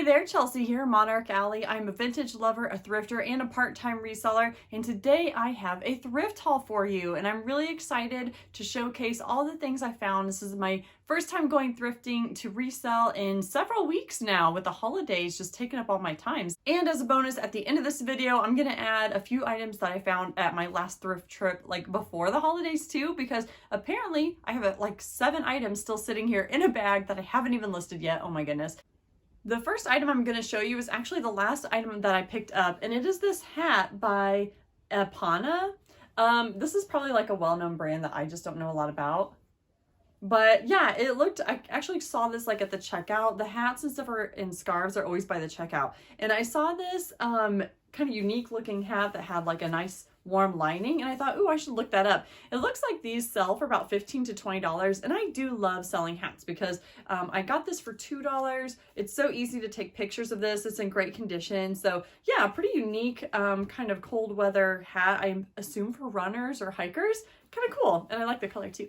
Hey there, Chelsea here, MonarchAlley. I'm a vintage lover, a thrifter, and a part-time reseller, and today I have a thrift haul for you, and I'm really excited to showcase all the things I found. This is my first time going thrifting to resell in several weeks now, with the holidays just taking up all my time. And as a bonus, at the end of this video, I'm gonna add a few items that I found at my last thrift trip, like before the holidays too, because apparently I have like 7 items still sitting here in a bag that I haven't even listed yet. Oh my goodness. The first item I'm going to show you is actually the last item that I picked up, and it is this hat by Epana. This is probably like a well-known brand that I just don't know a lot about. But yeah, it looked, I actually saw this like at the checkout. The hats and stuff and scarves are always by the checkout. And I saw this kind of unique looking hat that had like a nice warm lining, and I thought, ooh, I should look that up. It looks like these sell for about $15 to $20, and I do love selling hats because I got this for $2. It's so easy to take pictures of this. It's in great condition. So yeah, pretty unique kind of cold weather hat, I assume for runners or hikers. Kind of cool, and I like the color too.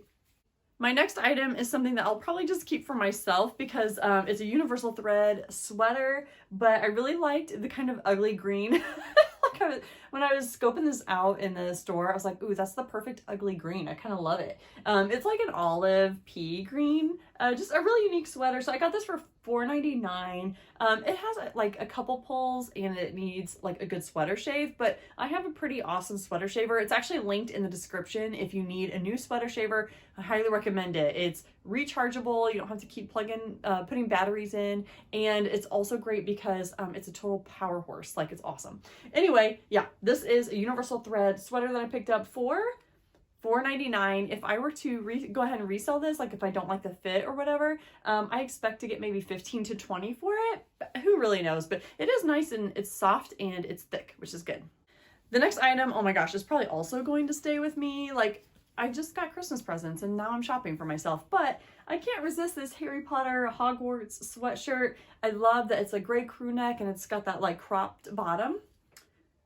My next item is something that I'll probably just keep for myself because it's a universal thread sweater, but I really liked the kind of ugly green. When I was scoping this out in the store, I was like, ooh, that's the perfect ugly green. I kind of love it. It's like an olive pea green, just a really unique sweater. So I got this for $4.99. It has like a couple pulls and it needs like a good sweater shave, but I have a pretty awesome sweater shaver. It's actually linked in the description. If you need a new sweater shaver, I highly recommend it. It's rechargeable. You don't have to keep putting batteries in. And it's also great because it's a total power horse. Like, it's awesome. Anyway, yeah, this is a universal thread sweater that I picked up for $4.99. If I were to go ahead and resell this, like if I don't like the fit or whatever, I expect to get maybe 15 to 20 for it. Who really knows? But it is nice and it's soft and it's thick, which is good. The next item, oh my gosh, is probably also going to stay with me. Like, I just got Christmas presents and now I'm shopping for myself, but I can't resist this Harry Potter Hogwarts sweatshirt. I love that it's a gray crew neck and it's got that like cropped bottom.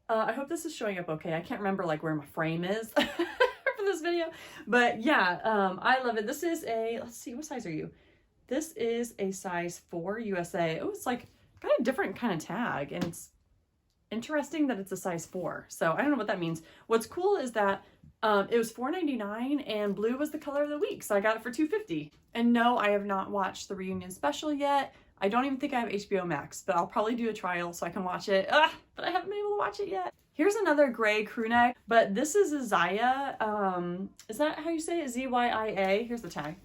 I hope this is showing up okay. I can't remember like where my frame is for this video, but yeah, I love it. This is a, let's see, what size are you? This is a size 4 USA. Oh, it's like got a different kind of tag, and it's interesting that it's a size 4. So I don't know what that means. What's cool is that it was $4.99 and blue was the color of the week. So I got it for $2.50. And no, I have not watched the reunion special yet. I don't even think I have HBO Max, but I'll probably do a trial so I can watch it. But I haven't been able to watch it yet. Here's another gray crew neck, but this is a Zaya. Is that how you say it? Z-Y-I-A. Here's the tag.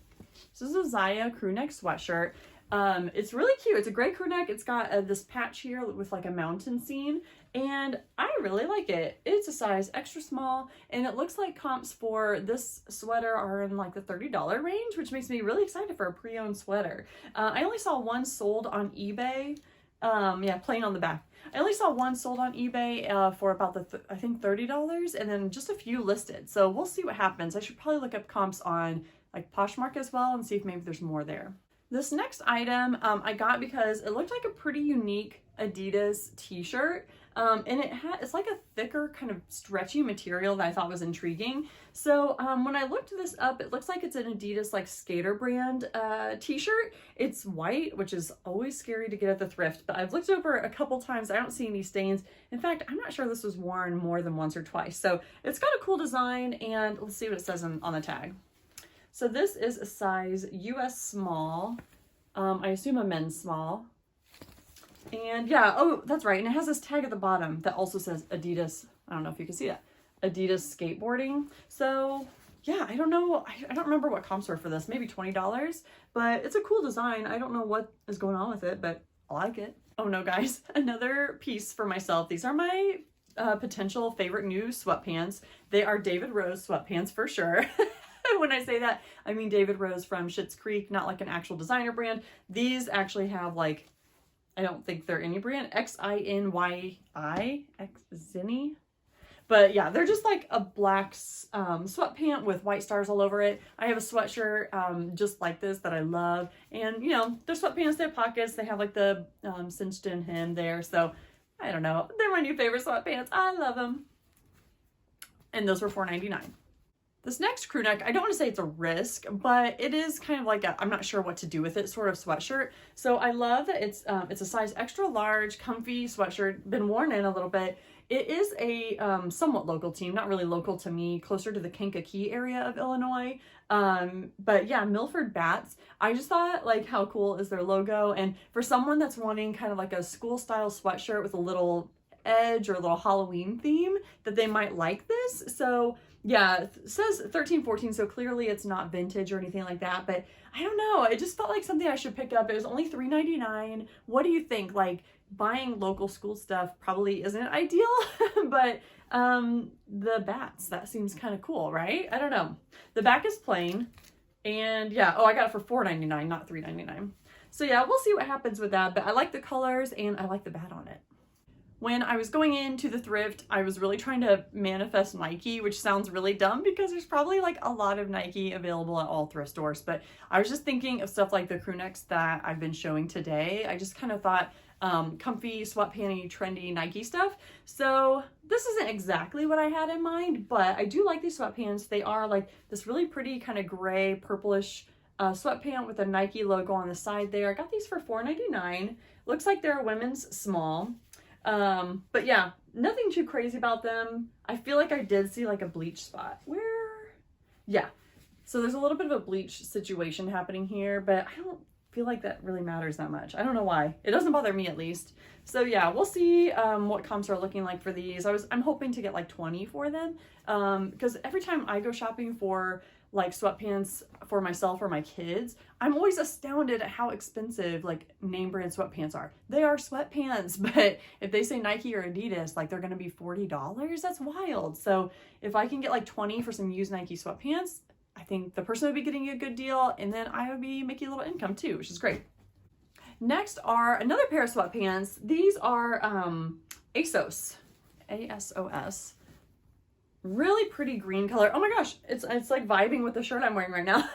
This is a Zaya crew neck sweatshirt. It's really cute. It's a gray crew neck. It's got this patch here with like a mountain scene, and I really like it. It's a size extra small, and it looks like comps for this sweater are in like the $30 range, which makes me really excited for a pre-owned sweater. I only saw one sold on eBay. Yeah, plain on the back. I only saw one sold on eBay for about I think $30, and then just a few listed. So we'll see what happens. I should probably look up comps on like Poshmark as well and see if maybe there's more there. This next item I got because it looked like a pretty unique Adidas t-shirt, and it's like a thicker kind of stretchy material that I thought was intriguing. So when I looked this up, it looks like it's an Adidas like skater brand t-shirt. It's white, which is always scary to get at the thrift, but I've looked over a couple times. I don't see any stains. In fact, I'm not sure this was worn more than once or twice. So it's got a cool design, and let's see what it says on the tag. So this is a size US small. I assume a men's small. And yeah, oh, that's right. And it has this tag at the bottom that also says Adidas. I don't know if you can see that. Adidas skateboarding. So yeah, I don't know. I don't remember what comps were for this. Maybe $20, but it's a cool design. I don't know what is going on with it, but I like it. Oh no, guys, another piece for myself. These are my potential favorite new sweatpants. They are David Rose sweatpants for sure. When I say that, I mean David Rose from Schitt's Creek, not like an actual designer brand. These actually have like, I don't think they're any brand, X-I-N-Y-I, X-Zinny. But yeah, they're just like a black sweatpant with white stars all over it. I have a sweatshirt just like this that I love. And you know, they're sweatpants, they have pockets, they have like the cinched in hem there. So I don't know, they're my new favorite sweatpants. I love them. And those were $4.99. This next crew neck, I don't want to say it's a risk, but it is kind of like a, I'm not sure what to do with it sort of sweatshirt. So I love that it's a size extra large, comfy sweatshirt, been worn in a little bit. It is a somewhat local team, not really local to me, closer to the Kankakee area of Illinois. But yeah, Milford Bats. I just thought like how cool is their logo, and for someone that's wanting kind of like a school style sweatshirt with a little edge or a little Halloween theme, that they might like this. So yeah, it says 13-14, so clearly it's not vintage or anything like that, but I don't know, it just felt like something I should pick up. It was only $3.99. What do you think? Like, buying local school stuff probably isn't ideal, but the bats, that seems kind of cool, right? I don't know. The back is plain, and yeah, oh, I got it for $4.99, not $3.99. So yeah, we'll see what happens with that, but I like the colors and I like the bat on it. When I was going into the thrift, I was really trying to manifest Nike, which sounds really dumb because there's probably like a lot of Nike available at all thrift stores. But I was just thinking of stuff like the crew necks that I've been showing today. I just kind of thought comfy, sweatpanty, trendy Nike stuff. So this isn't exactly what I had in mind, but I do like these sweatpants. They are like this really pretty kind of gray, purplish sweatpant with a Nike logo on the side there. I got these for $4.99. Looks like they're a women's small. But yeah, nothing too crazy about them. I feel like I did see like a bleach spot yeah. So there's a little bit of a bleach situation happening here, but I don't feel like that really matters that much. I don't know why. It doesn't bother me at least. So yeah, we'll see what comps are looking like for these. I'm hoping to get like 20 for them. Because every time I go shopping for like sweatpants for myself or my kids, I'm always astounded at how expensive like name brand sweatpants are. They are sweatpants, but if they say Nike or Adidas, like they're gonna be $40. That's wild. So if I can get like 20 for some used Nike sweatpants, I think the person would be getting a good deal, and then I would be making a little income too, which is great. Next are another pair of sweatpants. These are ASOS, A-S-O-S. Really pretty green color. Oh my gosh, it's like vibing with the shirt I'm wearing right now.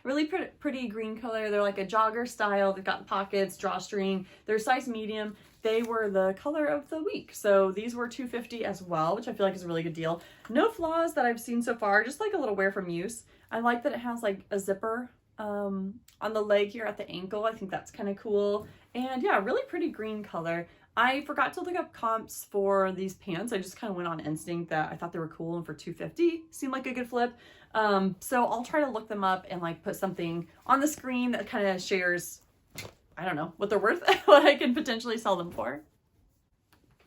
Really pretty green color. They're like a jogger style. They've got pockets, drawstring. They're size medium. They were the color of the week. So these were $2.50 as well, which I feel like is a really good deal. No flaws that I've seen so far, just like a little wear from use. I like that it has like a zipper on the leg here at the ankle. I think that's kind of cool. And yeah, really pretty green color. I forgot to look up comps for these pants. I just kind of went on instinct that I thought they were cool, and for $2.50 seemed like a good flip. So I'll try to look them up and like put something on the screen that kind of shares, I don't know, what they're worth, what I can potentially sell them for.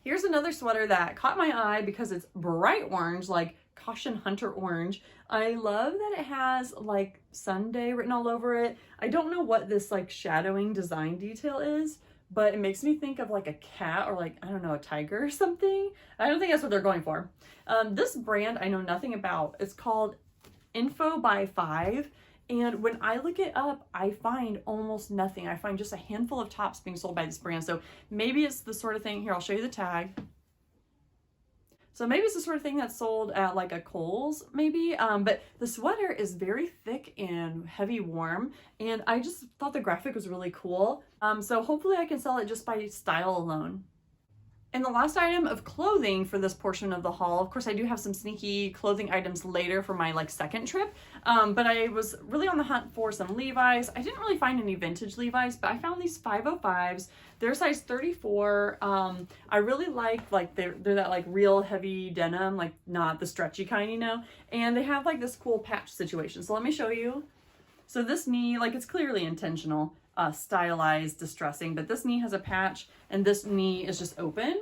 Here's another sweater that caught my eye because it's bright orange, like Caution Hunter orange. I love that it has like Sunday written all over it. I don't know what this like shadowing design detail is, but it makes me think of like a cat or like, I don't know, a tiger or something. I don't think that's what they're going for. This brand I know nothing about. It's called Info by 5. And when I look it up, I find almost nothing. I find just a handful of tops being sold by this brand. So maybe it's the sort of thing, here, I'll show you the tag. So maybe it's the sort of thing that's sold at like a Kohl's maybe, but the sweater is very thick and heavy warm, and I just thought the graphic was really cool. So hopefully I can sell it just by style alone. And the last item of clothing for this portion of the haul, of course I do have some sneaky clothing items later for my like second trip, but I was really on the hunt for some Levi's. I didn't really find any vintage Levi's, but I found these 505s. They're size 34. I really like they're that like real heavy denim, like not the stretchy kind, you know, and they have like this cool patch situation. So let me show you. So this knee, like it's clearly intentional. Stylized distressing, but this knee has a patch and this knee is just open.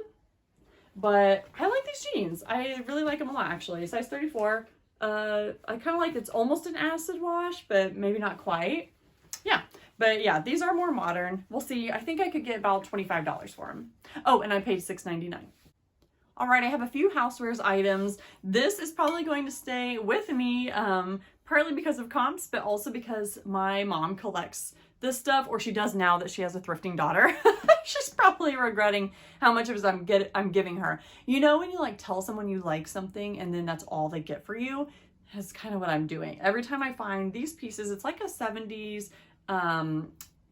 But I like these jeans. I really like them a lot actually. Size 34. I kind of like it's almost an acid wash, but maybe not quite. Yeah, but yeah, these are more modern. We'll see. I think I could get about $25 for them. Oh, and I paid $6.99. All right, I have a few housewares items. This is probably going to stay with me, partly because of comps, but also because my mom collects this stuff, or she does now that she has a thrifting daughter. She's probably regretting how much of it I'm giving her. You know when you like tell someone you like something and then that's all they get for you? That's kind of what I'm doing. Every time I find these pieces, it's like a 70s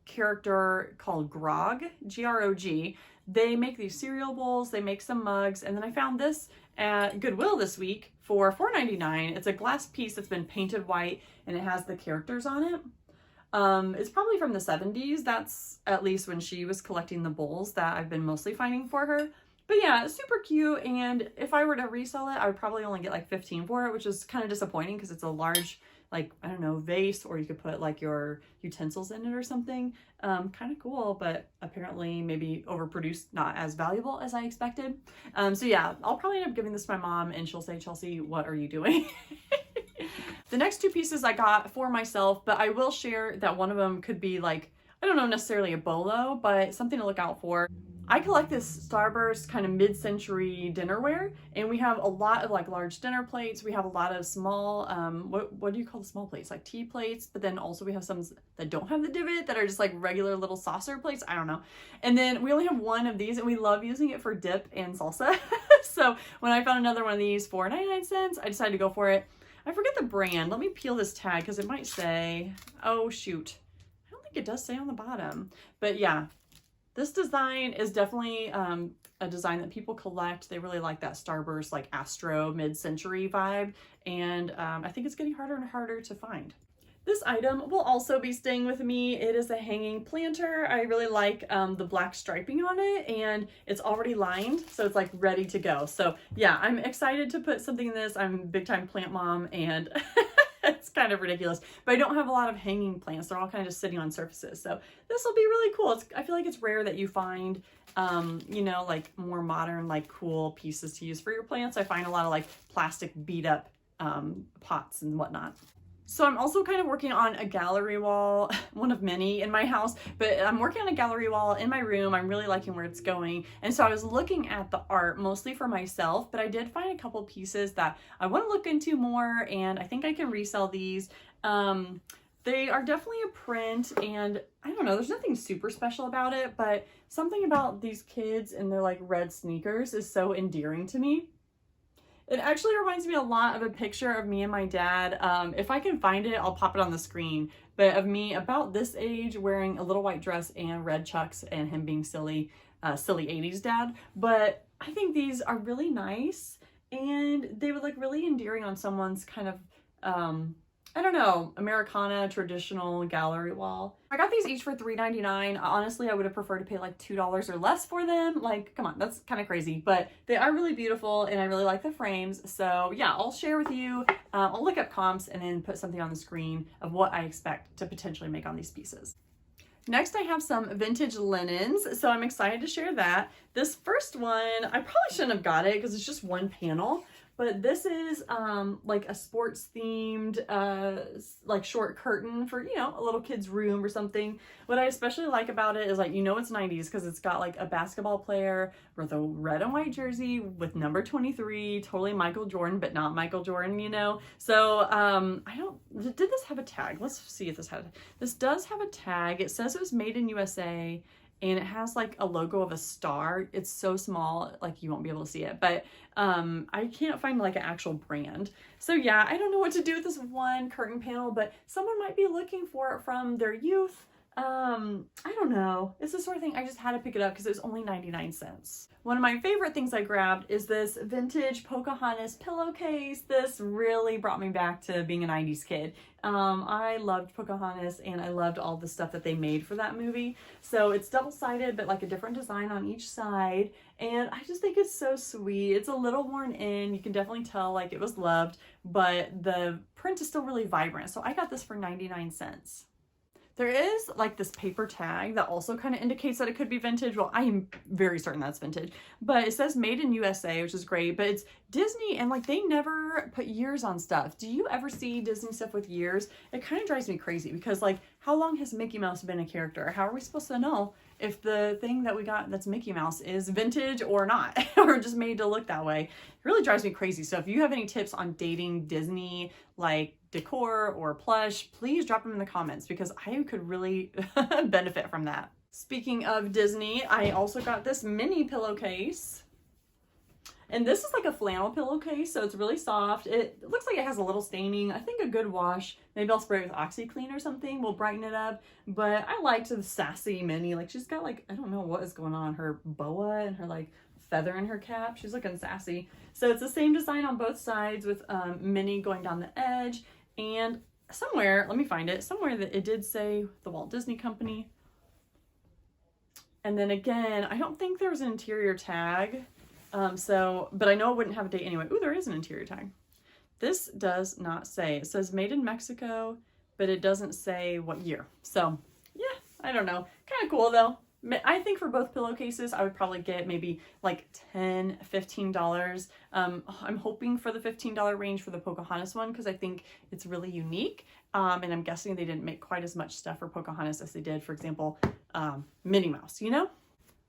character called Grog, G-R-O-G. They make these cereal bowls, they make some mugs, and then I found this at Goodwill this week for $4.99. It's a glass piece that's been painted white and it has the characters on it. It's probably from the 70s. That's at least when she was collecting the bowls that I've been mostly finding for her. But yeah, it's super cute, and if I were to resell it, I would probably only get like 15 for it, which is kind of disappointing because it's a large, like, I don't know, vase, or you could put like your utensils in it or something. Kind of cool, but apparently maybe overproduced, not as valuable as I expected. So yeah, I'll probably end up giving this to my mom and she'll say, Chelsea, what are you doing? The next two pieces I got for myself, but I will share that one of them could be like, I don't know necessarily a bolo, but something to look out for. I collect this Starburst kind of mid-century dinnerware, and we have a lot of like large dinner plates. We have a lot of small, what do you call the small plates? Like tea plates, but then also we have some that don't have the divot that are just like regular little saucer plates. I don't know. And then we only have one of these and we love using it for dip and salsa. So when I found another one of these for 99¢, I decided to go for it. I forget the brand. Let me peel this tag because it might say, oh shoot. I don't think it does say on the bottom, but yeah. This design is definitely a design that people collect. They really like that Starburst, like Astro mid-century vibe. And I think it's getting harder and harder to find. This item will also be staying with me. It is a hanging planter. I really like the black striping on it, and it's already lined, so it's like ready to go. So yeah, I'm excited to put something in this. I'm a big time plant mom, and it's kind of ridiculous, but I don't have a lot of hanging plants. They're all kind of just sitting on surfaces. So this will be really cool. I feel like it's rare that you find, you know, like more modern, like cool pieces to use for your plants. I find a lot of like plastic beat up pots and whatnot. So I'm also kind of working on a gallery wall, one of many in my house, but I'm working on a gallery wall in my room. I'm really liking where it's going. And so I was looking at the art mostly for myself, but I did find a couple pieces that I want to look into more, and I think I can resell these. They are definitely a print, and I don't know, there's nothing super special about it, but something about these kids and their like red sneakers is so endearing to me. It actually reminds me a lot of a picture of me and my dad. If I can find it, I'll pop it on the screen. But of me about this age wearing a little white dress and red chucks and him being silly 80s dad. But I think these are really nice and they would look really endearing on someone's kind of, I don't know, Americana traditional gallery wall. I got these each for $3.99. Honestly, I would have preferred to pay like $2 or less for them. Like, come on, that's kind of crazy, but they are really beautiful and I really like the frames. So yeah, I'll share with you. I'll look up comps and then put something on the screen of what I expect to potentially make on these pieces. Next, I have some vintage linens, so I'm excited to share that. This first one, I probably shouldn't have got it because it's just one panel, but this is like a sports themed like short curtain for, you know, a little kid's room or something. What I especially like about it is, like, you know, it's 90s because it's got like a basketball player with a red and white jersey with number 23, totally Michael Jordan, but not Michael Jordan, you know? So did this have a tag? Let's see if this does have a tag. It says it was made in USA. And it has like a logo of a star. It's so small, like you won't be able to see it, but I can't find like an actual brand. So yeah, I don't know what to do with this one curtain panel, but someone might be looking for it from their youth. I don't know. It's the sort of thing I just had to pick it up because it was only 99¢. One of my favorite things I grabbed is this vintage Pocahontas pillowcase. This really brought me back to being a 90s kid. I loved Pocahontas and I loved all the stuff that they made for that movie. So it's double-sided, but like a different design on each side. And I just think it's so sweet. It's a little worn in. You can definitely tell like it was loved, but the print is still really vibrant. So I got this for 99¢. There is like this paper tag that also kind of indicates that it could be vintage. Well, I am very certain that's vintage, but it says made in USA, which is great, but it's Disney and like they never put years on stuff. Do you ever see Disney stuff with years? It kind of drives me crazy because like how long has Mickey Mouse been a character? How are we supposed to know if the thing that we got that's Mickey Mouse is vintage or not, or just made to look that way? It really drives me crazy. So if you have any tips on dating Disney like decor or plush, please drop them in the comments because I could really benefit from that. Speaking of Disney, I also got this mini pillowcase. And this is like a flannel pillowcase, so it's really soft. It looks like it has a little staining. I think a good wash, maybe I'll spray it with OxyClean or something, will brighten it up. But I liked the sassy Minnie. Like, she's got like, I don't know what is going on, her boa and her like feather in her cap. She's looking sassy. So it's the same design on both sides with Minnie going down the edge. And somewhere, let me find it, somewhere that it did say the Walt Disney Company. And then again, I don't think there was an interior tag. But I know it wouldn't have a date anyway. Ooh, there is an interior tag. This does not say. It says made in Mexico, but it doesn't say what year. So yeah, I don't know. Kind of cool though. I think for both pillowcases, I would probably get maybe like $10, $15. I'm hoping for the $15 range for the Pocahontas one because I think it's really unique. And I'm guessing they didn't make quite as much stuff for Pocahontas as they did, for example, Minnie Mouse, you know?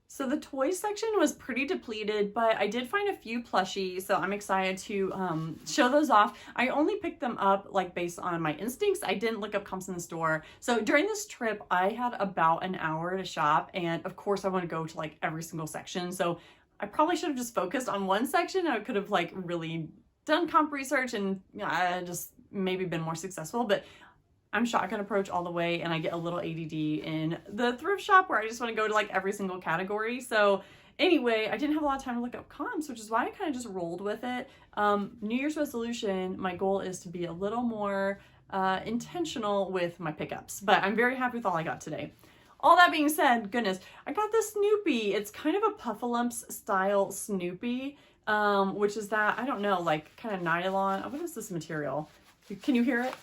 So the toys section was pretty depleted, but I did find a few plushies, so I'm excited to show those off. I only picked them up like based on my instincts. I didn't look up comps in the store. So during this trip, I had about an hour to shop, and of course I want to go to like every single section. So I probably should have just focused on one section. I could have like really done comp research and just maybe been more successful, but I'm shotgun approach all the way, and I get a little ADD in the thrift shop where I just want to go to like every single category. So anyway, I didn't have a lot of time to look up comps, which is why I kind of just rolled with it. New Year's resolution, my goal is to be a little more intentional with my pickups, but I'm very happy with all I got today. All that being said, goodness, I got this Snoopy. It's kind of a Puffalumps style Snoopy, which is that, I don't know, like kind of nylon. What is this material? Can you hear it?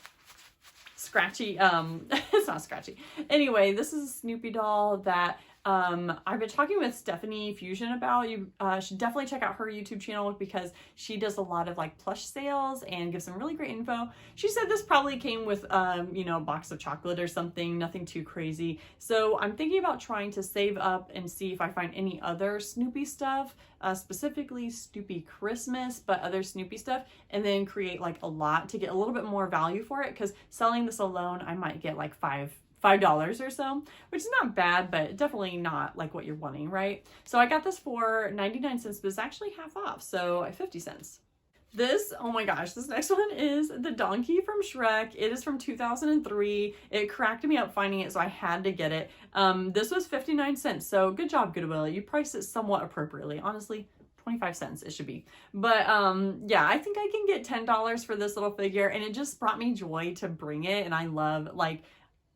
Scratchy. It's not scratchy. Anyway, this is a Snoopy doll that I've been talking with Stephanie Fusion about. You should definitely check out her YouTube channel because she does a lot of like plush sales and gives some really great info. She said this probably came with you know, a box of chocolate or something, nothing too crazy. So I'm thinking about trying to save up and see if I find any other Snoopy stuff, specifically Snoopy Christmas, but other Snoopy stuff, and then create like a lot to get a little bit more value for it, because selling this alone I might get like $5 or so, which is not bad, but definitely not like what you're wanting, right? So I got this for 99 cents, but it's actually half off, so 50 cents. This, oh my gosh, this next one is the donkey from Shrek. It is from 2003. It cracked me up finding it, so I had to get it. This was 59 cents, so good job, Goodwill. You priced it somewhat appropriately. Honestly, 25 cents it should be. But yeah, I think I can get $10 for this little figure, and it just brought me joy to bring it, and I love, like,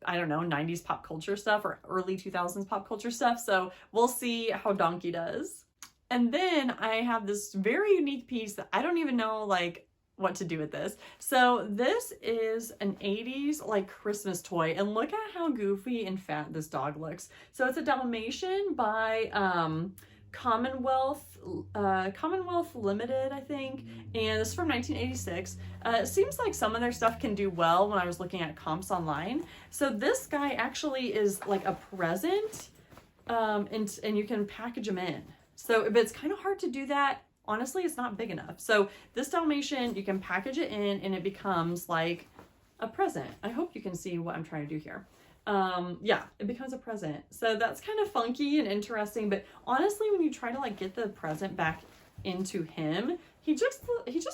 I don't know, 90s pop culture stuff or early 2000s pop culture stuff. So we'll see how Donkey does. And then I have this very unique piece that I don't even know like what to do with this. So this is an 80s like Christmas toy, and look at how goofy and fat this dog looks. So it's a Dalmatian by Commonwealth Limited, I think, and this is from 1986. It seems like some of their stuff can do well when I was looking at comps online. So this guy actually is like a present, and you can package them in. So, but it's kind of hard to do that. Honestly, it's not big enough. So this Dalmatian, you can package it in and it becomes like a present. I hope you can see what I'm trying to do here. Yeah, it becomes a present. So that's kind of funky and interesting, but honestly, when you try to like get the present back into him, he just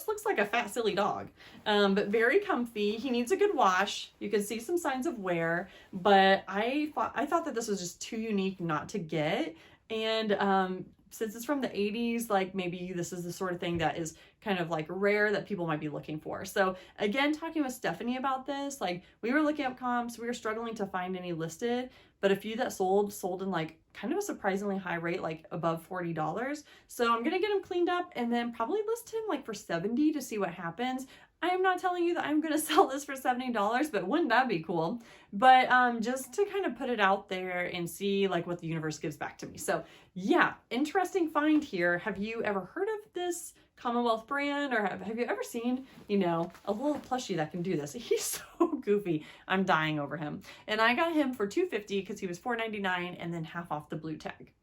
looks like a fat, silly dog. But very comfy. He needs a good wash. You can see some signs of wear, but I thought that this was just too unique not to get. And, since it's from the 80s, like maybe this is the sort of thing that is kind of like rare that people might be looking for. So again, talking with Stephanie about this, like we were looking up comps, we were struggling to find any listed, but a few that sold in like kind of a surprisingly high rate, like above $40. So I'm gonna get him cleaned up and then probably list him like for $70 to see what happens. I am not telling you that I'm gonna sell this for $70, but wouldn't that be cool? But just to kind of put it out there and see like what the universe gives back to me. So yeah, interesting find here. Have you ever heard of this Commonwealth brand, or have you ever seen, you know, a little plushie that can do this? He's so goofy. I'm dying over him. And I got him for $2.50 because he was $4.99 and then half off the blue tag.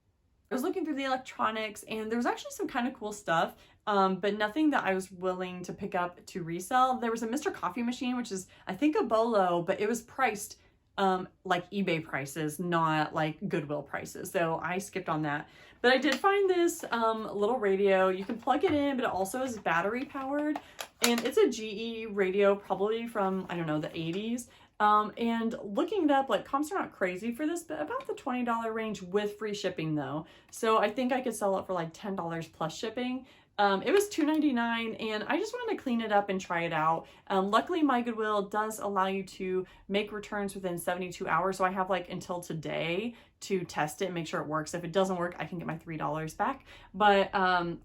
I was looking through the electronics and there was actually some kind of cool stuff, but nothing that I was willing to pick up to resell. There was a Mr. Coffee machine, which is, I think, a bolo, but it was priced like eBay prices, not like Goodwill prices. So I skipped on that. But I did find this little radio. You can plug it in, but it also is battery powered. And it's a GE radio, probably from, I don't know, the 80s. And looking it up, like comps are not crazy for this, but about the $20 range with free shipping though. So I think I could sell it for like $10 plus shipping. It was $2.99 and I just wanted to clean it up and try it out. Luckily my Goodwill does allow you to make returns within 72 hours. So I have like until today to test it and make sure it works. If it doesn't work, I can get my $3 back. But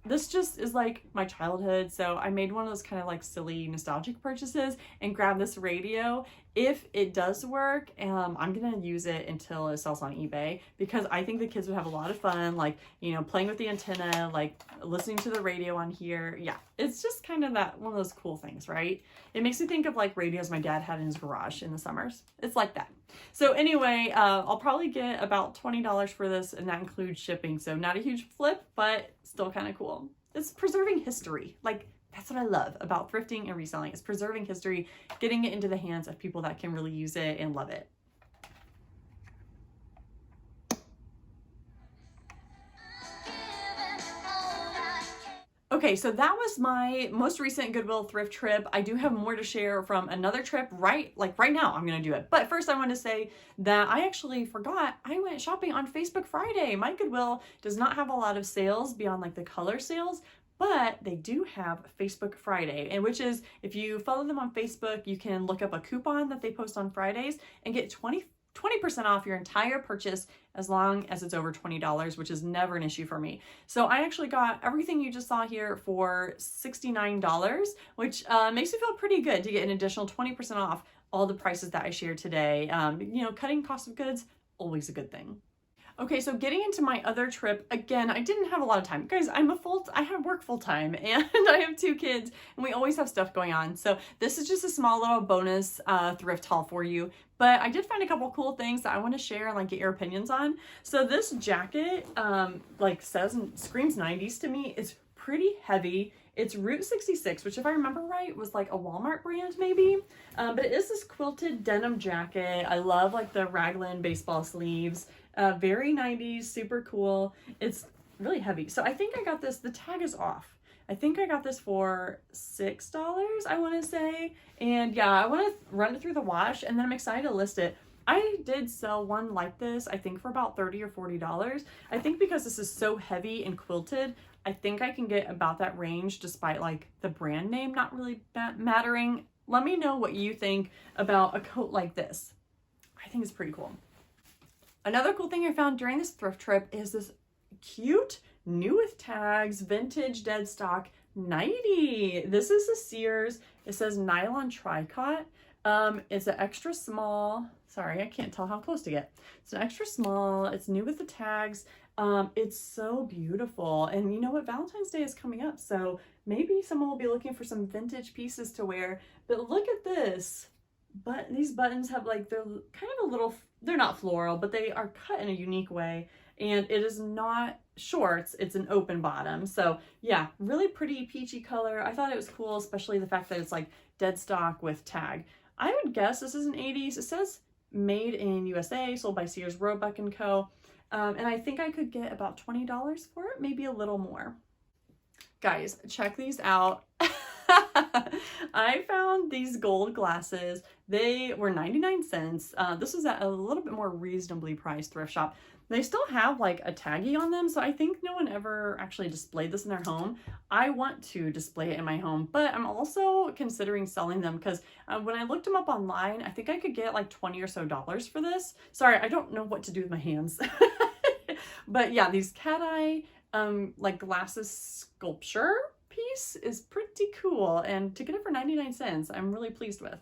this just is like my childhood. So I made one of those kind of like silly nostalgic purchases and grabbed this radio. If it does work, I'm gonna use it until it sells on eBay because I think the kids would have a lot of fun, like, you know, playing with the antenna, like listening to the radio on here. Yeah, it's just kind of that one of those cool things, right? It makes me think of like radios my dad had in his garage in the summers. It's like that. So anyway, I'll probably get about $20 for this and that includes shipping. So not a huge flip, but still kind of cool. It's preserving history. Like, that's what I love about thrifting and reselling. It's preserving history, getting it into the hands of people that can really use it and love it. Okay, so that was my most recent Goodwill thrift trip. I do have more to share from another trip right now. I'm gonna do it. But first I want to say that I actually forgot I went shopping on Facebook Friday. My Goodwill does not have a lot of sales beyond like the color sales, but they do have Facebook Friday, and which is if you follow them on Facebook, you can look up a coupon that they post on Fridays and get 20% off your entire purchase as long as it's over $20, which is never an issue for me. So I actually got everything you just saw here for $69, which makes me feel pretty good to get an additional 20% off all the prices that I shared today. You know, cutting cost of goods, always a good thing. Okay, so getting into my other trip, again, I didn't have a lot of time. Guys, I have work full time and I have 2 kids and we always have stuff going on. So this is just a small little bonus thrift haul for you. But I did find a couple cool things that I want to share and like get your opinions on. So this jacket like says and screams 90s to me. It's pretty heavy. It's Route 66, which if I remember right was like a Walmart brand maybe. But it is this quilted denim jacket. I love like the raglan baseball sleeves. Very 90s, super cool. It's really heavy. So I think I got this, the tag is off. I think I got this for $6, I want to say. And yeah, I want to run it through the wash and then I'm excited to list it. I did sell one like this, I think for about $30 or $40. I think because this is so heavy and quilted, I think I can get about that range despite like the brand name not really mattering. Let me know what you think about a coat like this. I think it's pretty cool. Another cool thing I found during this thrift trip is this cute, new with tags, vintage dead stock nightie. This is a Sears. It says nylon tricot. It's an extra small. Sorry, I can't tell how close to get. It's an extra small. It's new with the tags. It's so beautiful. And you know what? Valentine's Day is coming up. So maybe someone will be looking for some vintage pieces to wear. But look at this. But these buttons have like, they're kind of a little, they're not floral, but they are cut in a unique way. And it is not shorts, it's an open bottom. So yeah, really pretty peachy color. I thought it was cool, especially the fact that it's like dead stock with tag. I would guess this is an 80s. It says made in USA, sold by Sears Roebuck & Co. And I think I could get about $20 for it, maybe a little more. Guys, check these out. I found these gold glasses. They were 99 cents. This was at a little bit more reasonably priced thrift shop. They still have like a taggy on them, so I think no one ever actually displayed this in their home. I want to display it in my home, but I'm also considering selling them because when I looked them up online, I think I could get like $20 or so for this. Sorry, I don't know what to do with my hands. But yeah, these cat eye like glasses sculpture piece is pretty cool, and to get it for 99 cents, I'm really pleased with.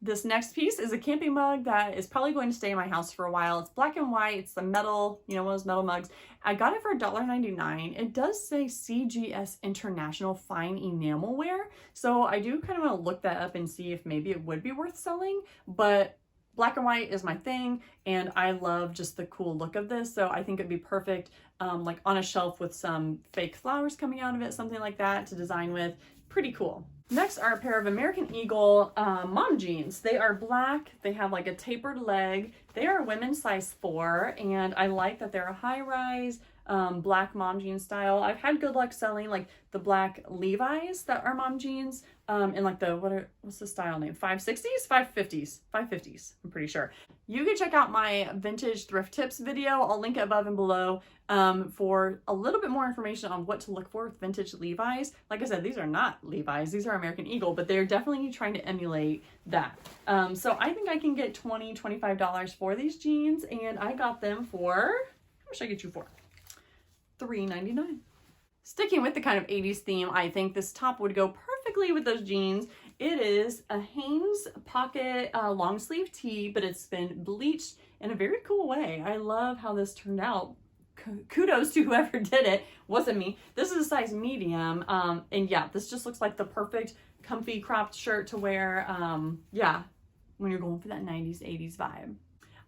This next piece is a camping mug that is probably going to stay in my house for a while. It's black and white. It's the metal, you know, one of those metal mugs. I got it for $1.99. It does say CGS International Fine Enamelware. So I do kind of want to look that up and see if maybe it would be worth selling, but black and white is my thing, and I love just the cool look of this. So I think it'd be perfect like on a shelf with some fake flowers coming out of it, something like that to design with. Pretty cool. Next are a pair of American Eagle mom jeans. They are black. They have like a tapered leg. They are women's size 4, and I like that they're a high-rise black mom jean style. I've had good luck selling like the black Levi's that are mom jeans in like the, what's the style name? 560s? 550s, I'm pretty sure. You can check out my vintage thrift tips video. I'll link it above and below for a little bit more information on what to look for with vintage Levi's. Like I said, these are not Levi's, these are American Eagle, but they're definitely trying to emulate that. So I think I can get $20, $25 for these jeans, and I got them for, how much should I get you for? $3.99. Sticking with the kind of 80s theme, I think this top would go perfectly with those jeans. It is a Hanes pocket long sleeve tee, but it's been bleached in a very cool way. I love how this turned out. Kudos to whoever did it. Wasn't me. This is a size medium, and yeah, this just looks like the perfect comfy cropped shirt to wear, yeah, when you're going for that 90s, 80s vibe.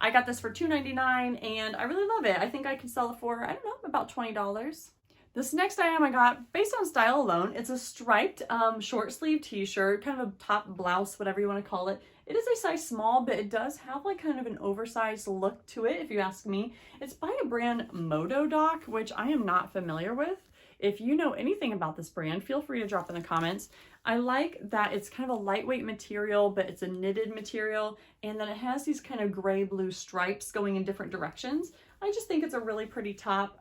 I got this for $2.99 and I really love it. I think I could sell it for, I don't know, about $20. This next item I got based on style alone. It's a striped short sleeve t-shirt, kind of a top blouse, whatever you want to call it. It is a size small, but it does have like kind of an oversized look to it, if you ask me. It's by a brand Mododoc, which I am not familiar with. If you know anything about this brand, feel free to drop in the comments. I like that it's kind of a lightweight material, but it's a knitted material, and then it has these kind of gray-blue stripes going in different directions. I just think it's a really pretty top.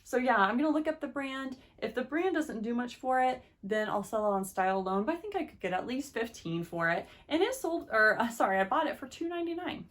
So yeah, I'm gonna look up the brand. If the brand doesn't do much for it, then I'll sell it on style alone, but I think I could get at least $15 for it. And it sold, or sorry, I bought it for $2.99.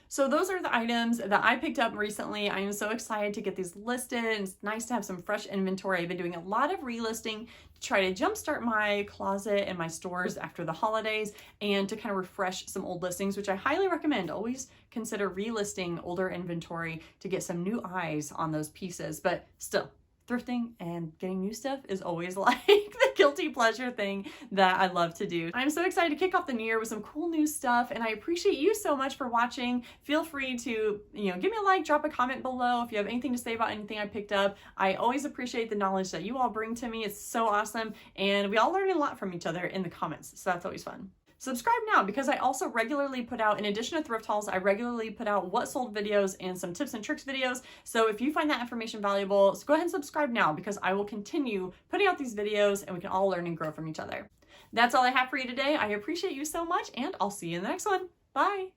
So those are the items that I picked up recently. I am so excited to get these listed. It's nice to have some fresh inventory. I've been doing a lot of relisting to try to jumpstart my closet and my stores after the holidays and to kind of refresh some old listings, which I highly recommend. Always consider relisting older inventory to get some new eyes on those pieces, but still, thrifting and getting new stuff is always like the guilty pleasure thing that I love to do. I'm so excited to kick off the new year with some cool new stuff, and I appreciate you so much for watching. Feel free to, give me a like, drop a comment below if you have anything to say about anything I picked up. I always appreciate the knowledge that you all bring to me. It's so awesome, and we all learn a lot from each other in the comments, so that's always fun. Subscribe now, because I also regularly put out, in addition to thrift hauls, I regularly put out what sold videos and some tips and tricks videos. So if you find that information valuable, so go ahead and subscribe now, because I will continue putting out these videos and we can all learn and grow from each other. That's all I have for you today. I appreciate you so much, and I'll see you in the next one. Bye.